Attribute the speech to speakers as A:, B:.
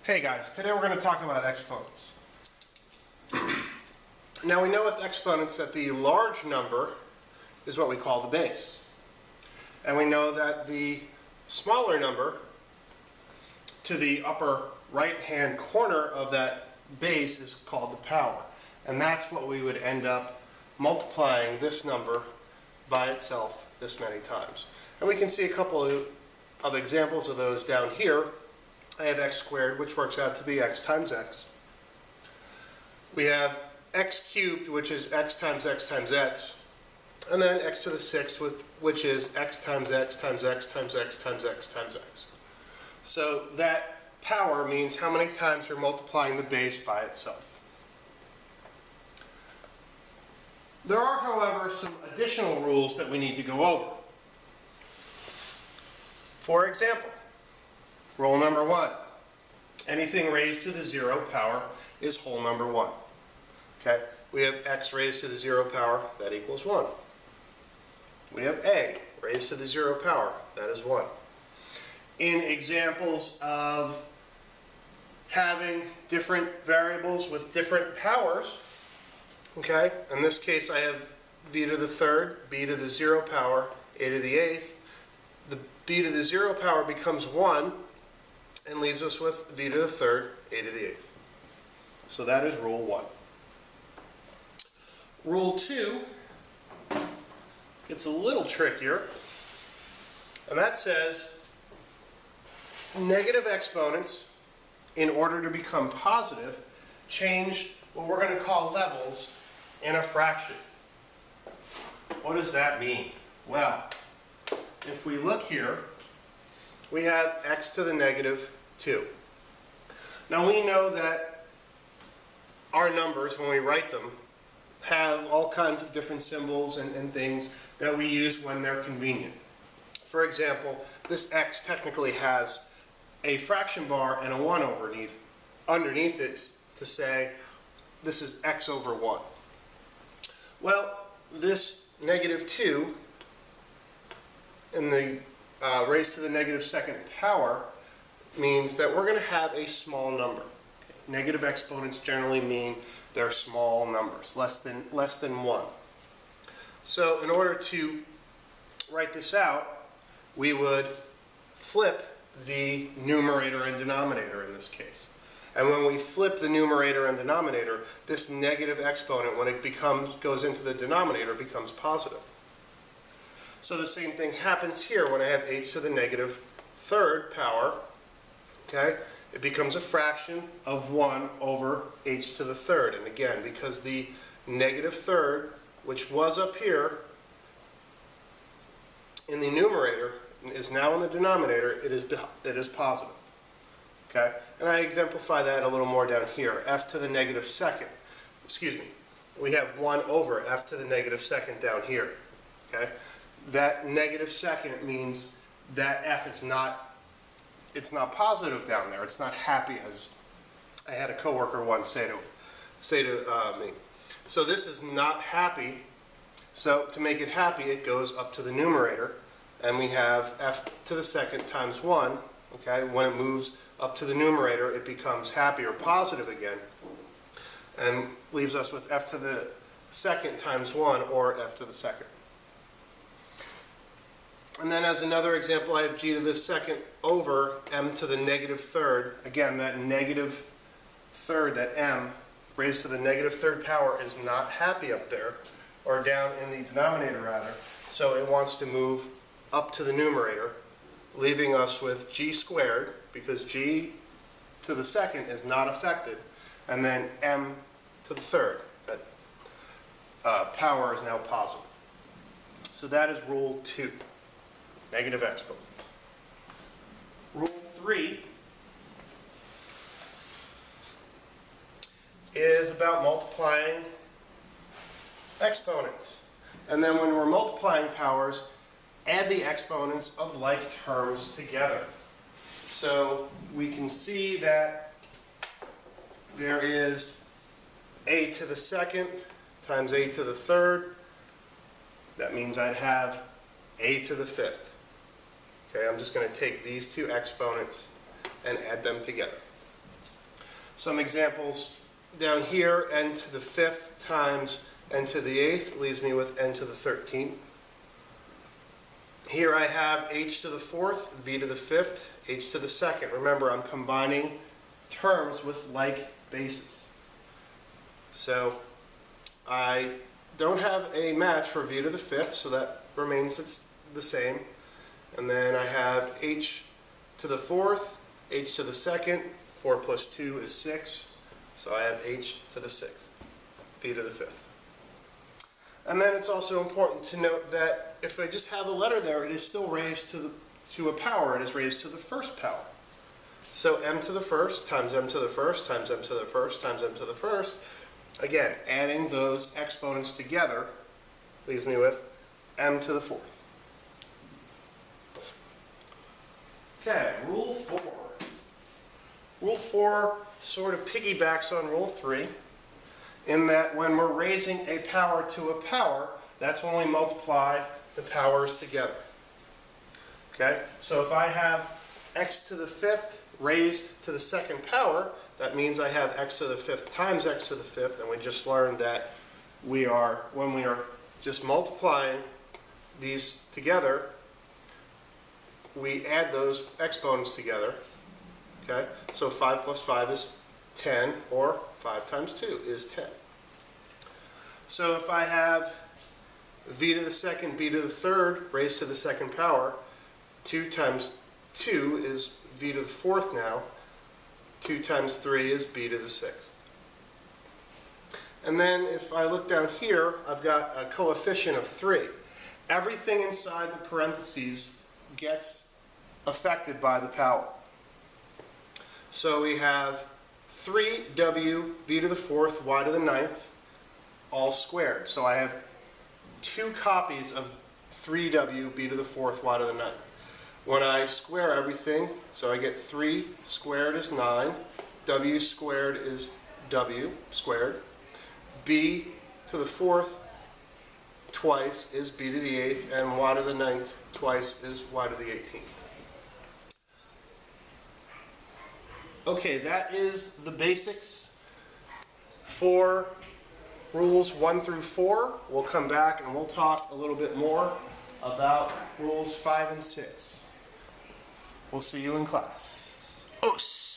A: Hey guys, today we're going to talk about exponents. Now we know with exponents that the large number is what we call the base. And we know that the smaller number to the upper right hand corner of that base is called the power. And that's what we would end up multiplying this number by itself this many times. And we can see a couple of examples of those down here. I have x squared, which works out to be x times x. We have x cubed, which is x times x times x. And then x to the sixth, which is x times x times x times x times x times x. So that power means how many times we're multiplying the base by itself. There are, however, some additional rules that we need to go over. For example, rule number 1, anything raised to the 0 power is whole number 1. Okay, we have x raised to the 0 power, that equals 1. We have a raised to the 0 power, that is 1. In examples of having different variables with different powers, okay, in this case I have v to the third, b to the 0 power, a to the 8th. The b to the 0 power becomes 1 and leaves us with v to the third, a to the 8th. So that is rule 1. Rule 2 gets a little trickier, and that says negative exponents, in order to become positive, change what we're going to call levels in a fraction. What does that mean? Well, if we look here, we have x to the negative 2. Now we know that our numbers, when we write them, have all kinds of different symbols and things that we use when they're convenient. For example, this x technically has a fraction bar and a 1 underneath it to say this is x over 1. Well, this negative 2 in the raised to the negative second power means that we're going to have a small number. Negative exponents generally mean they're small numbers, less than 1. So in order to write this out, we would flip the numerator and denominator in this case. And when we flip the numerator and denominator, this negative exponent, when it goes into the denominator, becomes positive. So the same thing happens here when I have h to the negative third power. Okay, it becomes a fraction of 1 over h to the third. And again, because the negative third, which was up here in the numerator, is now in the denominator, it is positive. Okay, and I exemplify that a little more down here. F to the negative second. Excuse me. We have 1 over f to the negative second down here. Okay, that negative second means that f is not. It's not positive down there. It's not happy, as I had a coworker once say to me. So this is not happy. So to make it happy, it goes up to the numerator, and we have f to the second times 1. Okay, when it moves up to the numerator, it becomes happy or positive again, and leaves us with f to the second times 1, or f to the second. And then as another example, I have g to the second over m to the negative third. Again, that negative third, that m raised to the negative third power, is not happy up there, or down in the denominator rather. So it wants to move up to the numerator, leaving us with g squared, because g to the second is not affected, and then m to the third. That power is now positive. So that is rule 2. Negative exponents. Rule 3 is about multiplying exponents. And then when we're multiplying powers, add the exponents of like terms together. So we can see that there is a to the second times a to the third. That means I'd have a to the fifth. Okay, I'm just going to take these two exponents and add them together. Some examples down here, n to the 5th times n to the 8th leaves me with n to the 13th. Here I have h to the 4th, v to the 5th, h to the 2nd. Remember, I'm combining terms with like bases. So I don't have a match for v to the 5th, so that remains the same. And then I have h to the 4th, h to the 2nd, 4 plus 2 is 6, so I have h to the 6th, v to the 5th. And then it's also important to note that if I just have a letter there, it is still raised to a power. It is raised to the first power. So m to the 1st times m to the 1st times m to the 1st times m to the 1st. Again, adding those exponents together leaves me with m to the 4th. Okay, Rule 4. Rule 4 sort of piggybacks on Rule 3 in that when we're raising a power to a power, that's when we multiply the powers together. Okay, so if I have x to the 5th raised to the 2nd power, that means I have x to the 5th times x to the 5th, and we just learned that when we are just multiplying these together, we add those exponents together. Okay, so 5 plus 5 is 10, or 5 times 2 is 10. So if I have v to the 2nd, b to the 3rd raised to the 2nd power, 2 times 2 is v to the 4th now, 2 times 3 is b to the 6th. And then if I look down here, I've got a coefficient of 3. Everything inside the parentheses gets affected by the power. So we have 3w, b to the 4th, y to the 9th, all squared. So I have 2 copies of 3w, b to the 4th, y to the 9th. When I square everything, so I get 3 squared is 9, w squared is w squared, b to the 4th twice is b to the 8th, and y to the 9th twice is y to the 18th. Okay, that is the basics for rules 1 through 4. We'll come back and we'll talk a little bit more about rules 5 and 6. We'll see you in class. Os!